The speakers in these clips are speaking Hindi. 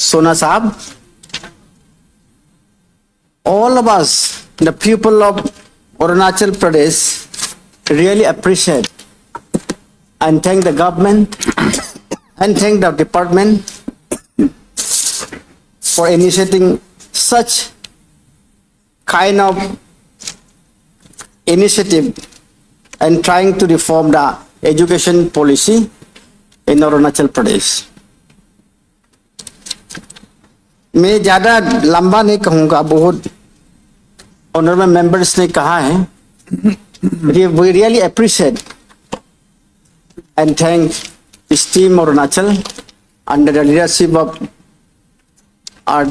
Sona Saab, all of us, the people of Arunachal Pradesh, really appreciate and thank the government and thank the department for initiating such kind of initiative and trying to reform the education policy in Arunachal Pradesh. मैं ज़्यादा लंबा नहीं कहूँगा, बहुत ऑनरेबल मेंबर्स ने कहा है. We really appreciate and thank this team Arunachal under the leadership of our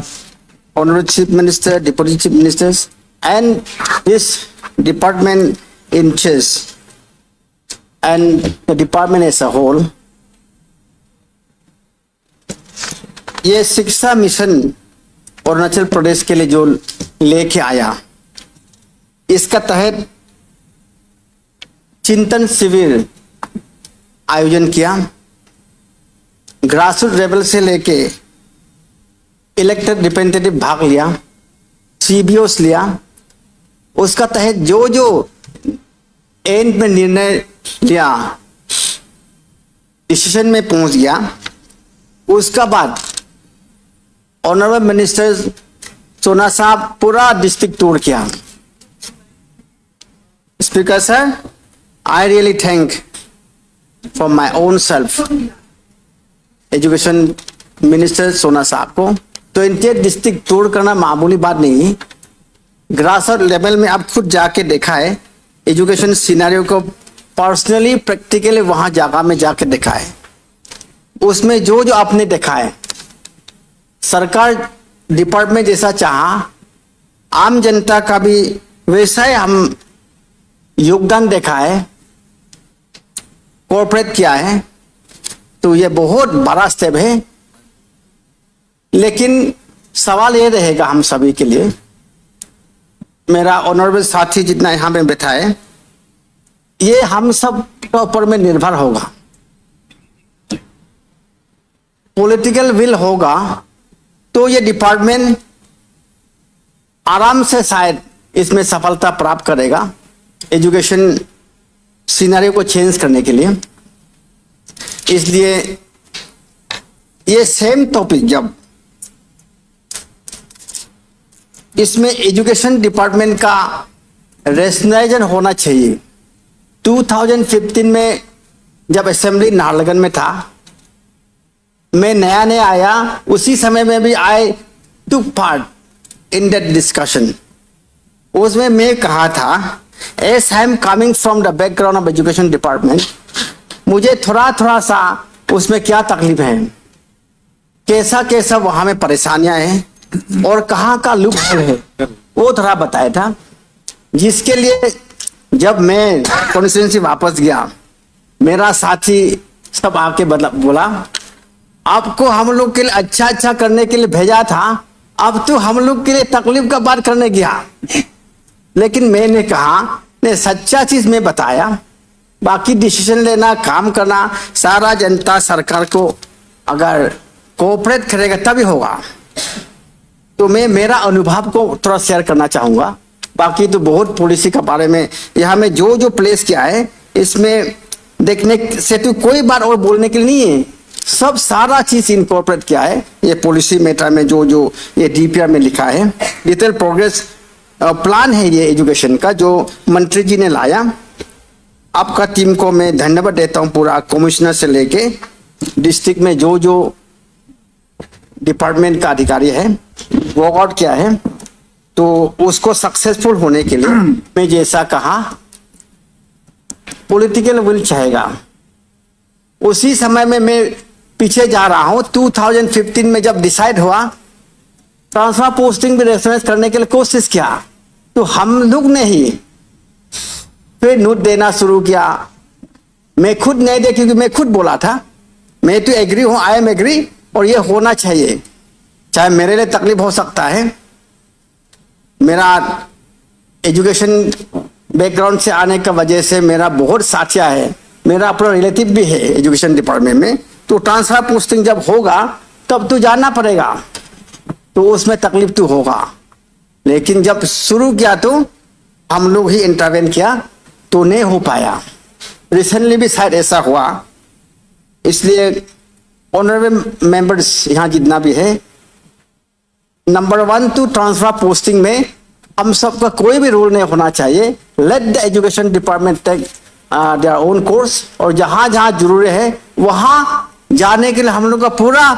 Honorable Chief Minister, Deputy Chief Ministers, and this department in charge and the department as a whole. ये शिक्षा मिशन अरुणाचल प्रदेश के लिए जो लेके आया, इसका तहत चिंतन शिविर आयोजन किया. ग्रासरूट लेवल से लेके इलेक्टेड रिप्रेजेंटेटिव भाग लिया, सीबीओस लिया. उसका तहत जो जो एंड में निर्णय लिया, डिसीजन में पहुंच गया. उसका बाद ऑनरेबल मिनिस्टर सोना साहब पूरा डिस्ट्रिक्ट टूर किया. Speaker sir, I really thank for my own self education minister सोना साहब को. तो इनके डिस्ट्रिक्ट टूर करना मामूली बात नहीं. ग्रास रूट लेवल में आप खुद जाके देखा है, एजुकेशन सिनेरियो को पर्सनली प्रैक्टिकली वहां जगह में जाके देखा है. उसमें जो जो आपने देखा है, सरकार डिपार्टमेंट जैसा चाहा, आम जनता का भी वैसा ही हम योगदान देखा है, कॉर्पोरेट किया है. तो ये बहुत बड़ा स्टेप है. लेकिन सवाल ये रहेगा हम सभी के लिए, मेरा ऑनरेबल साथी जितना यहां में बैठा है, ये हम सब के ऊपर में निर्भर होगा. पॉलिटिकल विल होगा तो ये डिपार्टमेंट आराम से शायद इसमें सफलता प्राप्त करेगा एजुकेशन सिनेरियो को चेंज करने के लिए. इसलिए ये सेम टॉपिक जब इसमें एजुकेशन डिपार्टमेंट का रेशनलाइजेशन होना चाहिए. 2015 में जब असेंबली नाहरलगुन में था, मैं नया नया आया, उसी समय में भी I took part in that discussion. उसमें मैं कहा था, as I am coming from the background of education department, मुझे थोड़ा थोड़ा सा उसमें क्या तकलीफ है, कैसा कैसा वहां में परेशानियां हैं और कहाँ का लूप है, वो थोड़ा बताया था. जिसके लिए जब मैं कॉन्स्टिट्यूएंसी वापस गया, मेरा साथी सब आके बोला, आपको हम लोग के लिए अच्छा अच्छा करने के लिए भेजा था, अब तो हम लोग के लिए तकलीफ का बात करने गया. लेकिन मैंने कहा नहीं, सच्चा चीज मैं बताया, बाकी डिसीजन लेना, काम करना सारा जनता सरकार को अगर कोऑपरेट करेगा तभी होगा. तो मैं मेरा अनुभव को थोड़ा शेयर करना चाहूंगा. बाकी तो बहुत पॉलिसी के बारे में यहाँ में जो जो प्लेस किया है, इसमें देखने से तो कोई बात और बोलने के लिए नहीं है. सब सारा चीज इनकॉर्पोरेट किया है ये पॉलिसी मैटर में. जो जो ये डीपीआर में लिखा है, डिटेल प्रोग्रेस प्लान है ये एजुकेशन का, जो मंत्री जी ने लाया. आपका टीम को मैं धन्यवाद देता हूँ, पूरा कमिश्नर से लेके डिस्ट्रिक्ट में जो जो डिपार्टमेंट का अधिकारी है वर्कआउट किया है. तो उसको सक्सेसफुल होने के लिए मैं जैसा कहा, पॉलिटिकल विल चाहेगा. उसी समय में मैं पीछे जा रहा हूं. 2015 में जब डिसाइड हुआ, ट्रांसफर पोस्टिंग भी रेफरेंस करने के लिए कोशिश किया, तो हम लोग ने ही फिर नोट देना शुरू किया. मैं खुद नहीं दे, क्योंकि मैं खुद बोला था, मैं तो एग्री हूं, आई एम एग्री, और ये होना चाहिए. चाहे मेरे लिए तकलीफ हो सकता है, मेरा एजुकेशन बैकग्राउंड से आने का वजह से मेरा बहुत साथिया है, मेरा अपना रिलेटिव भी है एजुकेशन डिपार्टमेंट में. तो ट्रांसफर पोस्टिंग जब होगा तब तो जाना पड़ेगा, तो उसमें तकलीफ तो होगा। लेकिन जब शुरू किया तो हम लोग ही इंटरवेन किया तो नहीं हो पाया। रिसेंटली भी शायद ऐसा हुआ। इसलिए ऑनरेबल मेंबर्स यहाँ जितना भी है, नंबर 1 तो ट्रांसफर पोस्टिंग में हम सबका कोई भी रूल नहीं होना चाहिए। Let the education department take their own course, और जहाँ जहाँ जरूरी है वहाँ जाने के लिए हम लोग का पूरा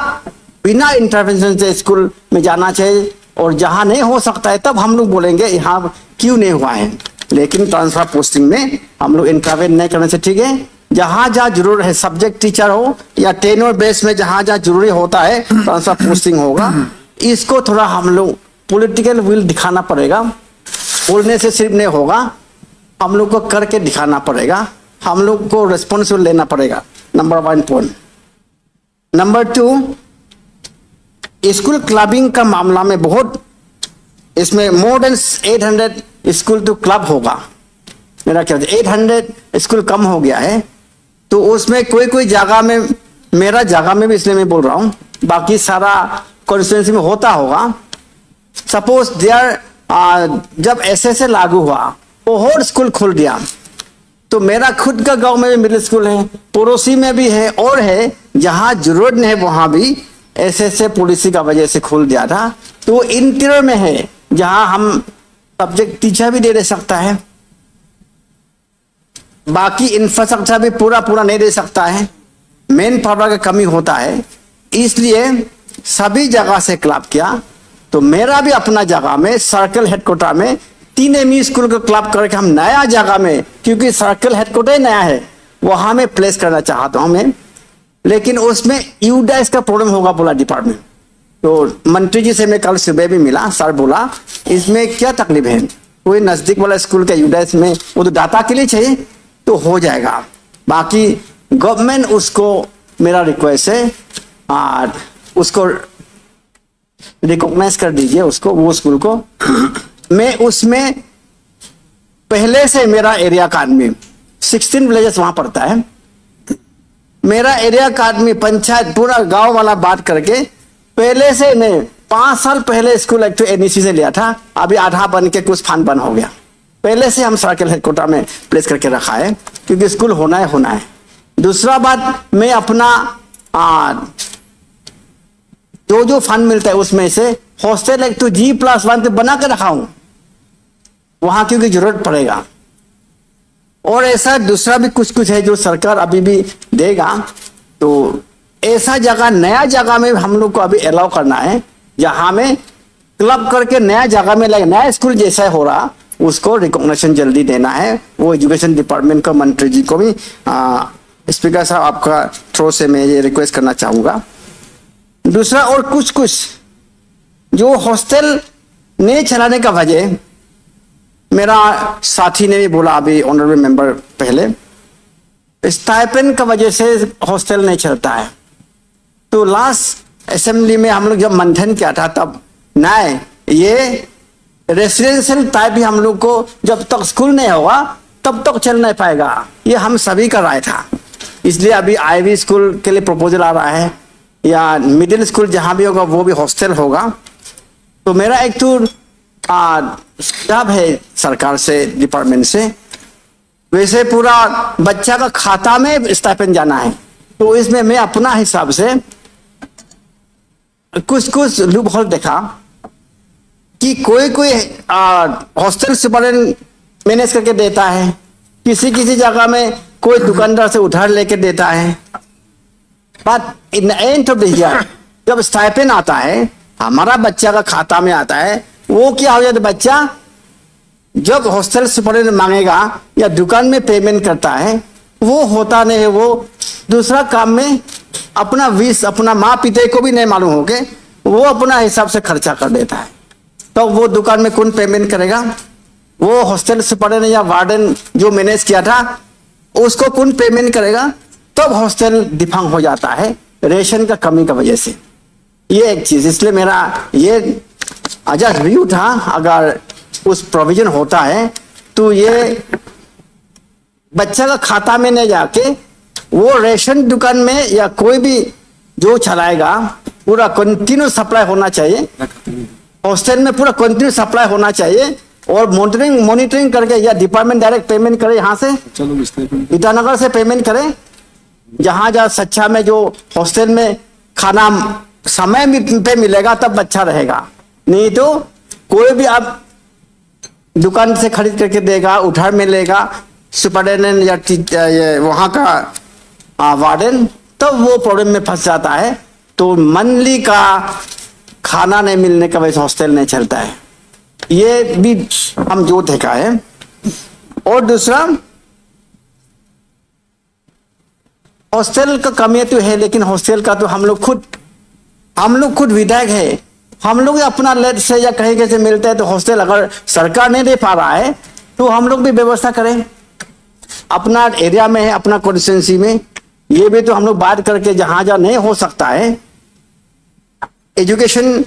बिना इंटरवेंशन से स्कूल में जाना चाहिए। और जहाँ नहीं हो सकता है तब हम लोग बोलेंगे यहाँ क्यों नहीं हुआ है। लेकिन ट्रांसफर पोस्टिंग में हम लोग इंटरवेन नहीं करने से ठीक है। जहाँ जहाँ जरूर है, सब्जेक्ट टीचर हो या टेनर बेस में जहाँ जहाँ जरूरी होता है ट्रांसफर पोस्टिंग होगा। इसको थोड़ा हम लोग पॉलिटिकल विल दिखाना पड़ेगा। बोलने से सिर्फ नहीं होगा, हम लोग को करके दिखाना पड़ेगा, हम लोग को रिस्पॉन्सिबल लेना पड़ेगा। Number 1 point. Number 2, school clubbing का मामला में बहुत, इसमें मोर देन 800 स्कूल तो क्लब होगा। मेरा क्या 800 स्कूल कम हो गया है, तो उसमें कोई कोई जगह में, मेरा जगह में भी इसलिए मैं बोल रहा हूँ, बाकी सारा कॉन्स्टिट्यूंसी में होता होगा। सपोज देयर जब ऐसे लागू हुआ और स्कूल खोल दिया, तो मेरा खुद का गांव में भी मिडिल स्कूल है, पड़ोसी में भी है, और है जहां जरूरत नहीं है वहां भी ऐसे पॉलिसी का वजह से खोल दिया था। तो इंटीरियर में है जहां हम सब्जेक्ट टीचर भी दे सकता है, बाकी इंफ्रास्ट्रक्चर भी पूरा नहीं दे सकता है, मेन पावर का कमी होता है। इसलिए सभी जगह से क्लब किया। तो मेरा भी अपना जगह में सर्कल हेडक्वार्टर में 3 एमई स्कूल को क्लब करके हम नया जगह में, क्योंकि सर्कल हेडक्वार्टर ही नया है, वहां में प्लेस करना चाहता हूं मैं। लेकिन उसमें यूडाइस का प्रॉब्लम होगा बोला डिपार्टमेंट। तो मंत्री जी से मैं कल सुबह भी मिला, सर बोला इसमें क्या तकलीफ है, कोई नजदीक वाला स्कूल का यूडाइस में वो तो डाटा के लिए चाहिए तो हो जाएगा। बाकी गवर्नमेंट उसको, मेरा रिक्वेस्ट है उसको रिकॉग्नाइज कर दीजिए उसको, वो स्कूल को। मैं उसमें पहले से मेरा एरिया का आदमी 16 विलेजेस वहां पड़ता है, मेरा एरिया का आदमी पंचायत पूरा गांव वाला बात करके पहले से मैं 5 साल पहले स्कूल एक तो एनईसी से लिया था, अभी आधा बन के कुछ फंड बन हो गया। पहले से हम सर्कल हेडक्वार्टर में प्लेस करके रखा है, क्योंकि स्कूल होना है। दूसरा बात, मैं अपना जो फंड मिलता है उसमें से हॉस्टल एक तो G+1 तो बना के रखा हूं वहां, क्योंकि जरूरत पड़ेगा। और ऐसा दूसरा भी कुछ है जो सरकार अभी भी देगा। तो ऐसा जगह, नया जगह में हम लोग को अभी अलाउ करना है, जहां में क्लब करके नया जगह में लगे, नया स्कूल जैसा हो रहा, उसको रिकॉग्निशन जल्दी देना है। वो एजुकेशन डिपार्टमेंट का मंत्री जी को भी स्पीकर साहब आपका थ्रू से मैं ये रिक्वेस्ट करना चाहूंगा। दूसरा, और कुछ जो हॉस्टल नहीं चलाने का वजह, मेरा साथी ने भी बोला अभी, ऑनरेबल मेंबर पहले, स्टाइपेंड का वजह से हॉस्टल नहीं चलता है। तो लास्ट असेंबली में हम लोग जब मंथन किया था तब नहीं, ये रेसिडेंशियल टाइप ही हम लोग को जब तक स्कूल नहीं होगा तब तक चल नहीं पाएगा, ये हम सभी का राय था। इसलिए अभी आईवी स्कूल के लिए प्रपोजल आ रहा है, या मिडिल स्कूल जहां भी होगा वो भी हॉस्टल होगा। तो मेरा एक तो सुझाव है सरकार से, डिपार्टमेंट से, वैसे पूरा बच्चा का खाता में स्टाइपेंड जाना है, तो इसमें मैं अपना हिसाब से कुछ लूप होल देखा कि कोई हॉस्टल सुपरिटेंडेंट मैनेज करके देता है, किसी जगह में कोई दुकानदार से उधार लेके देता है। But in end of the year जब स्टाइपेंड आता है, हमारा बच्चा का खाता में आता है, वो क्या हो जाता है, बच्चा जब हॉस्टल सुपरिटेंडेंट मांगेगा या दुकान में पेमेंट करता है, वो होता नहीं है, वो दूसरा काम में अपना विश, अपना माँ पिता को भी नहीं मालूम हो के वो अपना हिसाब से खर्चा कर देता है। तो वो दुकान में कौन पेमेंट करेगा, वो हॉस्टल सुपरिटेंडेंट या वार्डन जो मैनेज किया था उसको कौन पेमेंट करेगा। तब हॉस्टल डिफंग हो जाता है रेशन का कमी की वजह से। ये एक चीज, इसलिए मेरा ये अजा रिव्यू था, अगर उस प्रोविजन होता है तो ये बच्चा का खाता में नहीं जाके वो रेशन दुकान में या कोई भी जो चलाएगा पूरा कंटिन्यू सप्लाई होना चाहिए, हॉस्टल में पूरा कंटिन्यू सप्लाई होना चाहिए, और मॉनिटरिंग करके या डिपार्टमेंट डायरेक्ट पेमेंट करे, यहाँ से ईटानगर से पेमेंट करे, जहाँ जहाँ सच्चा में जो हॉस्टल में खाना समय पे मिलेगा तब अच्छा रहेगा। नहीं तो कोई भी आप दुकान से खरीद करके देगा, उधार में लेगा, सुपरडेंटेंट या वहाँ का वार्डन, तब वो प्रॉब्लम में फंस जाता है। तो मंथली का खाना नहीं मिलने का वजह से हॉस्टल नहीं चलता है, ये भी हम जो देखा है। और दूसरा, हॉस्टल का कमी तो है, लेकिन हॉस्टल का तो हम लोग खुद विधायक है, हम लोग अपना लेट से या कहीं कैसे मिलते हैं। तो हॉस्टल अगर सरकार नहीं दे पा रहा है तो हम लोग भी व्यवस्था करें, अपना एरिया में है, अपना कॉन्स्टिट्यूंसी में, ये भी तो हम लोग बात करके जहां जहां नहीं हो सकता है, एजुकेशन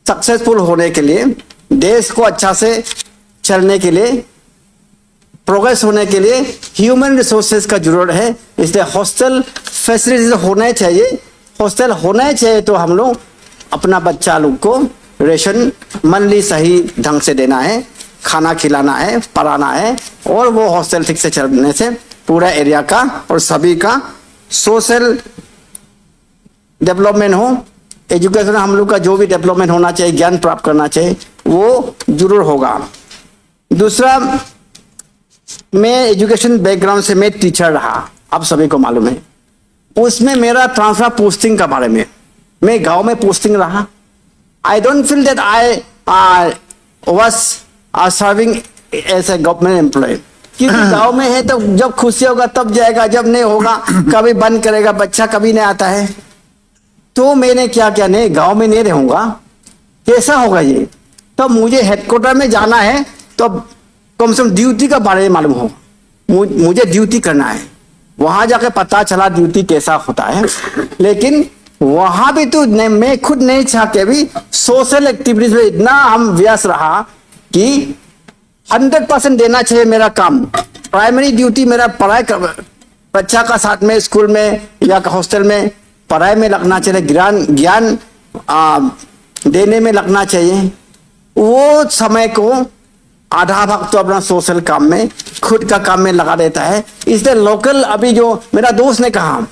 सक्सेसफुल होने के लिए, देश को अच्छा से चलने के लिए, प्रोग्रेस होने के लिए ह्यूमन रिसोर्सेज का जरूरत है। इसलिए हॉस्टल फैसिलिटीज होने चाहिए, हॉस्टल होने चाहिए। तो हम लोग अपना बच्चा लोग को रेशन मंथली सही ढंग से देना है, खाना खिलाना है, पढ़ाना है, और वो हॉस्टल ठीक से चलने से पूरा एरिया का और सभी का सोशल डेवलपमेंट हो। एजुकेशन हम लोग का जो भी डेवलपमेंट होना चाहिए, ज्ञान प्राप्त करना चाहिए, वो जरूर होगा। दूसरा, मैं एजुकेशन बैकग्राउंड से मैं टीचर रहा, आप सभी को मालूम है। उसमें मेरा ट्रांसफर पोस्टिंग का बारे में, मैं गांव में पोस्टिंग रहा। I don't feel that I was serving as a government employ, क्योंकि गांव में है तो जब खुशी होगा तब जाएगा, जब नहीं होगा कभी बंद करेगा, बच्चा कभी नहीं आता है। तो मैंने क्या क्या नहीं, गांव में नहीं रहूंगा, कैसा होगा ये। तब मुझे हेडक्वार्टर में जाना है, तो कम से कम ड्यूटी का बारे में मालूम हो, मुझे ड्यूटी करना है। वहां जाके पता चला ड्यूटी कैसा होता है, लेकिन वहां भी तो मैं खुद नहीं चाह के भी सोशल एक्टिविटीज में इतना हम व्यस्त रहा कि 100% देना चाहिए मेरा काम। प्राइमरी ड्यूटी मेरा पढ़ाई का, बच्चा का साथ में स्कूल में या हॉस्टल में पढ़ाई में लगना चाहिए, ज्ञान देने में लगना चाहिए। वो समय को आधा भाग तो अपना सोशल काम में, खुद का काम में लगा देता है। इसलिए लोकल, अभी जो मेरा दोस्त ने कहा,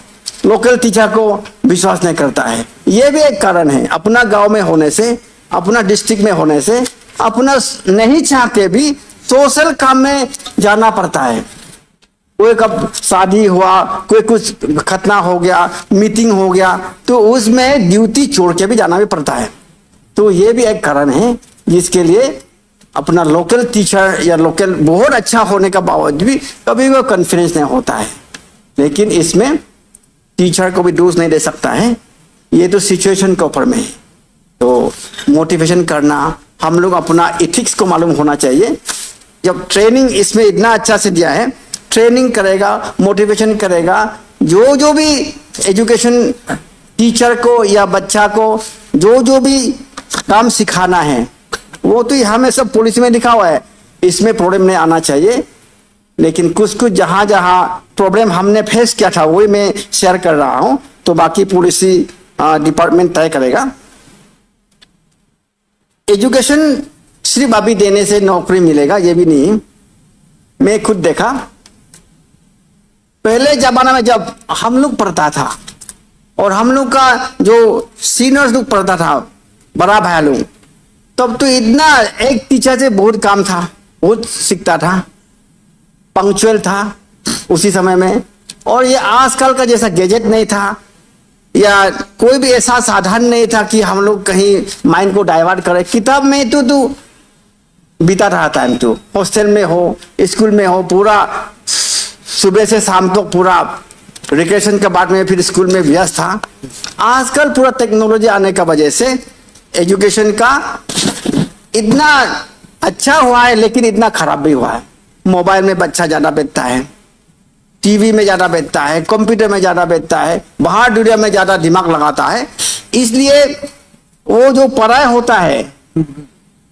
लोकल टीचर को विश्वास नहीं करता है, ये भी एक कारण है। अपना गांव में होने से, अपना डिस्ट्रिक्ट में होने से, अपना नहीं चाह के भी सोशल काम में जाना पड़ता है। कोई कब शादी हुआ, कोई कुछ खतना हो गया, मीटिंग हो गया, तो उसमें ड्यूटी छोड़ के भी जाना भी पड़ता है। तो ये भी एक कारण है जिसके लिए अपना लोकल टीचर या लोकल बहुत अच्छा होने का बावजूद भी कभी वो कॉन्फिडेंस नहीं होता है। लेकिन इसमें टीचर को भी दोष नहीं दे सकता है, ये तो सिचुएशन के ऊपर में है। तो मोटिवेशन करना, हम लोग अपना एथिक्स को मालूम होना चाहिए। जब ट्रेनिंग इसमें इतना अच्छा से दिया है, ट्रेनिंग करेगा, मोटिवेशन करेगा, जो भी एजुकेशन टीचर को या बच्चा को जो भी काम सिखाना है, वो तो हमें सब पॉलिसी में लिखा हुआ है, इसमें प्रॉब्लम नहीं आना चाहिए। लेकिन कुछ जहां जहां प्रॉब्लम हमने फेस किया था वही मैं शेयर कर रहा हूं, तो बाकी पॉलिसी डिपार्टमेंट तय करेगा। एजुकेशन सिर्फ अभी देने से नौकरी मिलेगा ये भी नहीं। मैं खुद देखा, पहले जमाना में जब हम लोग पढ़ता था और हम लोग का जो सीनियर्स लोग पढ़ता था, बड़ा भाई लोग, तब तो इतना एक टीचर से बहुत काम था, बहुत सीखता था, पंक्चुअल था उसी समय में। और ये आजकल का जैसा गैजेट नहीं था या कोई भी ऐसा साधन नहीं था कि हम लोग कहीं माइंड को डाइवर्ट करें। किताब में तो बीता रहा टाइम, तो हॉस्टल में हो, स्कूल में हो, पूरा सुबह से शाम तक पूरा रिक्रेशन के बाद में फिर स्कूल में व्यस्त था। आजकल पूरा टेक्नोलॉजी आने का वजह से एजुकेशन का इतना अच्छा हुआ है, लेकिन इतना खराब भी हुआ है। मोबाइल में बच्चा ज्यादा बैठता है, टीवी में ज्यादा बैठता है, कंप्यूटर में ज्यादा बैठता है, बाहर दुनिया में ज्यादा दिमाग लगाता है। इसलिए वो जो पढ़ाई होता है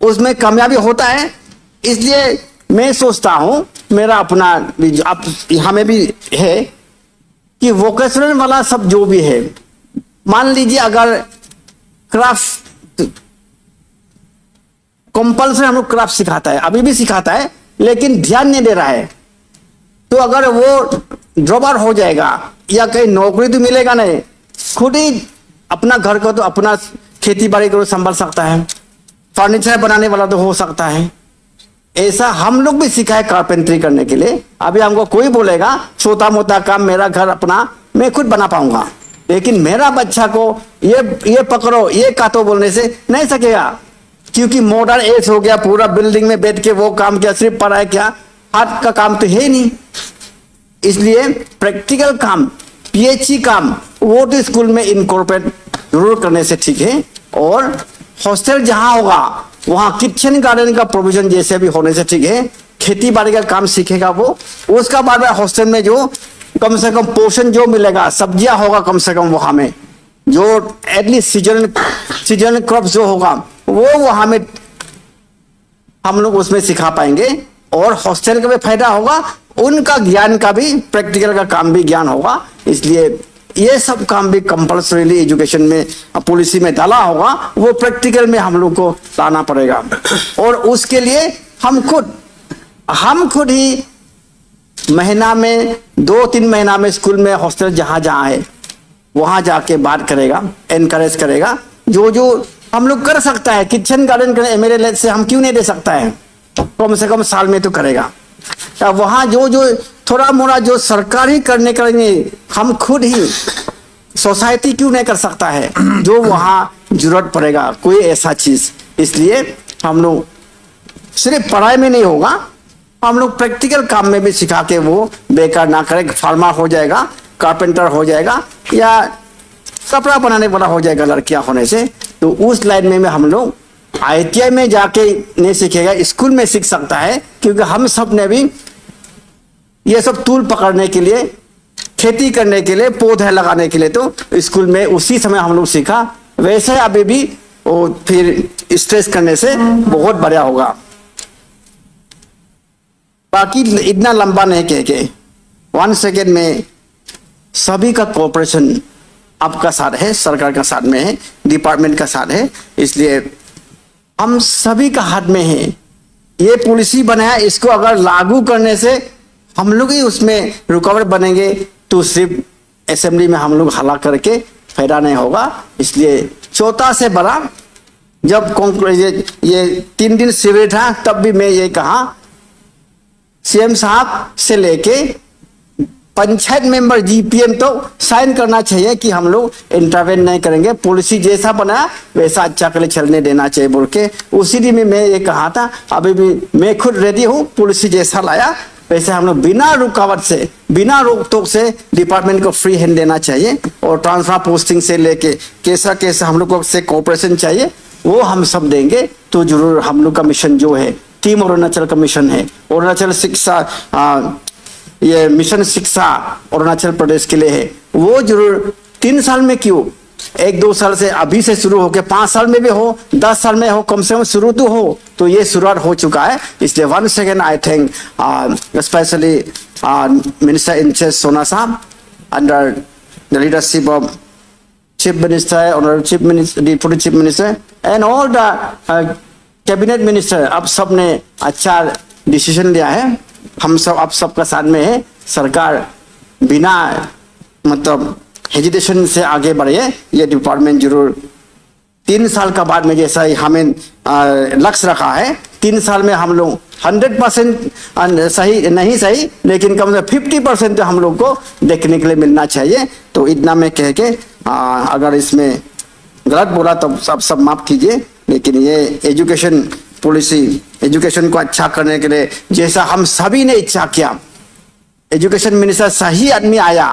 उसमें कामयाबी होता है। इसलिए मैं सोचता हूं, मेरा अपना आप हमें भी है कि वोकेशनल वाला सब जो भी है, मान लीजिए अगर क्राफ्ट कंपल्सरी हम लोग क्राफ्ट सिखाता है, अभी भी सिखाता है, लेकिन ध्यान नहीं दे रहा है, तो अगर वो ड्रॉप आउट हो जाएगा या कहीं नौकरी तो मिलेगा नहीं, खुद ही अपना घर को तो अपना खेती बाड़ी को संभाल सकता है, फर्नीचर बनाने वाला तो हो सकता है। ऐसा हम लोग भी सीखा है कारपेंटरी करने के लिए। अभी हमको कोई बोलेगा छोटा मोटा काम मेरा घर अपना मैं खुद बना पाऊंगा, लेकिन मेरा बच्चा को ये पकड़ो ये काटो बोलने से नहीं सकेगा, क्योंकि मॉडर्न एज हो गया, पूरा बिल्डिंग में बैठ के वो काम किया, सिर्फ पढ़ाई क्या, हाथ का काम तो है नहीं। इसलिए प्रैक्टिकल काम, पीएचई काम वो तो स्कूल में इनकॉर्पोरेट जरूर करने से ठीक है। और हॉस्टल जहां होगा वहां किचन गार्डन का प्रोविजन जैसे भी होने से ठीक है। खेती बाड़ी का काम सीखेगा वो, उसका बाद में हॉस्टल में जो कम से कम पोषण जो मिलेगा, सब्जियां होगा कम से कम वहां में, जो एटलीस्ट सीजनल क्रॉप जो होगा वो वहां में हम लोग उसमें सिखा पाएंगे। और हॉस्टल का भी फायदा होगा, उनका ज्ञान का भी, प्रैक्टिकल का काम भी ज्ञान होगा। इसलिए ये सब काम भी कंपल्सरीली एजुकेशन में पॉलिसी में डाला होगा, वो प्रैक्टिकल में हम लोग को लाना पड़ेगा। और उसके लिए हम खुद ही महीना में 2-3 महीना में स्कूल में हॉस्टल जहां जहां है वहां जाके बात करेगा, एनकरेज करेगा। जो हम लोग कर सकता है, किचन गार्डन करने एमएलए से हम क्यों नहीं दे सकता है, कम से कम साल में तो करेगा। वहां जो थोड़ा मोड़ा जो सरकार ही करने करेंगे, हम खुद ही सोसाइटी क्यों नहीं कर सकता है, जो वहां जरूरत पड़ेगा कोई ऐसा चीज। इसलिए हम लोग सिर्फ पढ़ाई में नहीं होगा, हम लोग प्रैक्टिकल काम में भी सिखा के वो बेकार ना करे, फार्मर हो जाएगा, कारपेंटर हो जाएगा, या कपड़ा बनाने वाला हो जाएगा लड़कियां होने से। तो उस लाइन में हम लोग आईटीआई में जाके नहीं सीखेगा, स्कूल में सीख सकता है। क्योंकि हम सब ने भी ये सब टूल पकड़ने के लिए, खेती करने के लिए, पौधे लगाने के लिए तो स्कूल में उसी समय हम लोग सीखा। वैसे अभी भी वो फिर स्ट्रेस करने से बहुत बढ़िया होगा। बाकी इतना लंबा नहीं कह के 1 सेकेंड में सभी का कोऑपरेशन आपका साथ है, सरकार का साथ में है, डिपार्टमेंट का साथ है। इसलिए हम सभी का हाथ में है। ये पॉलिसी बनाया, इसको अगर लागू करने से हम लोग ही उसमें रुकावट बनेंगे तो सिर्फ असेंबली में हम लोग हल्ला करके फायदा नहीं होगा। इसलिए छोटा से बड़ा, जब ये 3 दिन शिविर था तब भी मैं ये कहा, सीएम साहब से लेके पंचायत मेंबर जीपीएम तो साइन करना चाहिए कि हम लोग इंटरवेन नहीं करेंगे, पॉलिसी जैसा बनाया वैसा अच्छा के लिए चलने देना चाहिए बोल के उसी दिन में मैं ये कहा था। अभी भी मैं खुद रेडी हूँ, पॉलिसी जैसा लाया वैसे हम लोग बिना रुकावट से, बिना रोक टोक से डिपार्टमेंट को फ्री हैंड देना चाहिए। और ट्रांसफर पोस्टिंग से लेके कैसा हम लोग को से कोऑपरेशन चाहिए वो हम सब देंगे। तो जरूर हम लोग का मिशन जो है, टीम अरुणाचल का मिशन है, अरुणाचल शिक्षा, ये मिशन शिक्षा अरुणाचल प्रदेश के लिए है, वो जरूर 3 साल में क्यों, 1-2 साल से अभी से शुरू होकर 5 साल में भी हो, 10 साल में हो, कम से कम शुरू तो हो। तो ये शुरुआत हो चुका है। इसलिए 1 second I think specially minister in charge सोना साहब under the leadership of chief minister, honourable chief minister, deputy chief minister and all the cabinet minister, अब सब ने अच्छा डिसीजन लिया है। हम सब आप सबका साथ में है। सरकार बिना मतलब हेजिटेशन से आगे बढ़े। ये डिपार्टमेंट जरूर 3 साल का बाद में, जैसा ही हमें लक्ष्य रखा है, 3 साल में हम लोग 100% सही नहीं सही, लेकिन कम से कम 50% तो हम लोग को देखने के लिए मिलना चाहिए। तो इतना मैं कह के अगर इसमें गलत बोला तो सब माफ कीजिए। लेकिन ये एजुकेशन पॉलिसी, एजुकेशन को अच्छा करने के लिए जैसा हम सभी ने इच्छा किया, एजुकेशन मिनिस्टर सही आदमी आया,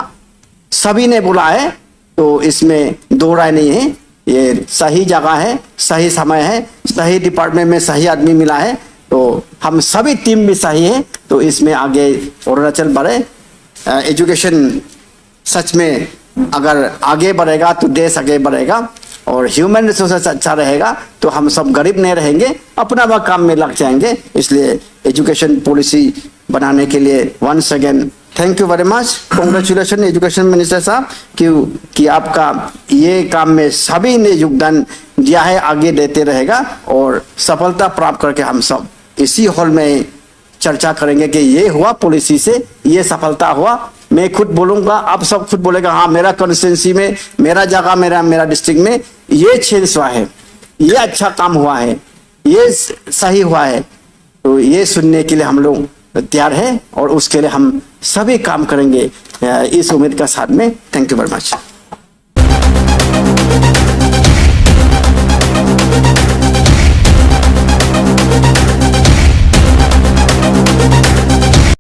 सभी ने बोला है, तो इसमें 2 राय नहीं है। ये सही जगह है, सही समय है, सही डिपार्टमेंट में सही आदमी मिला है, तो हम सभी टीम भी सही है। तो इसमें आगे अरुणाचल बढ़े। एजुकेशन सच में अगर आगे बढ़ेगा तो देश आगे बढ़ेगा, और ह्यूमन रिसोर्सेस अच्छा रहेगा तो हम सब गरीब नहीं रहेंगे, अपना वह काम में लग जाएंगे। इसलिए एजुकेशन पॉलिसी बनाने के लिए 1 second thank you very much, congratulation education minister साहब कि आपका ये काम में सभी ने योगदान दिया है, आगे देते रहेगा और सफलता प्राप्त करके हम सब इसी हॉल में चर्चा करेंगे कि ये हुआ पॉलिसी से, ये सफलता हुआ। मैं खुद बोलूंगा, आप सब खुद बोलेगा हाँ मेरा कॉन्स्टिट्यूंसी में, मेरा जगह, मेरा डिस्ट्रिक्ट में ये चेंज हुआ है, ये अच्छा काम हुआ है, ये सही हुआ है। तो ये सुनने के लिए हम लोग तैयार हैं और उसके लिए हम सभी काम करेंगे इस उम्मीद का साथ में। Thank you very much.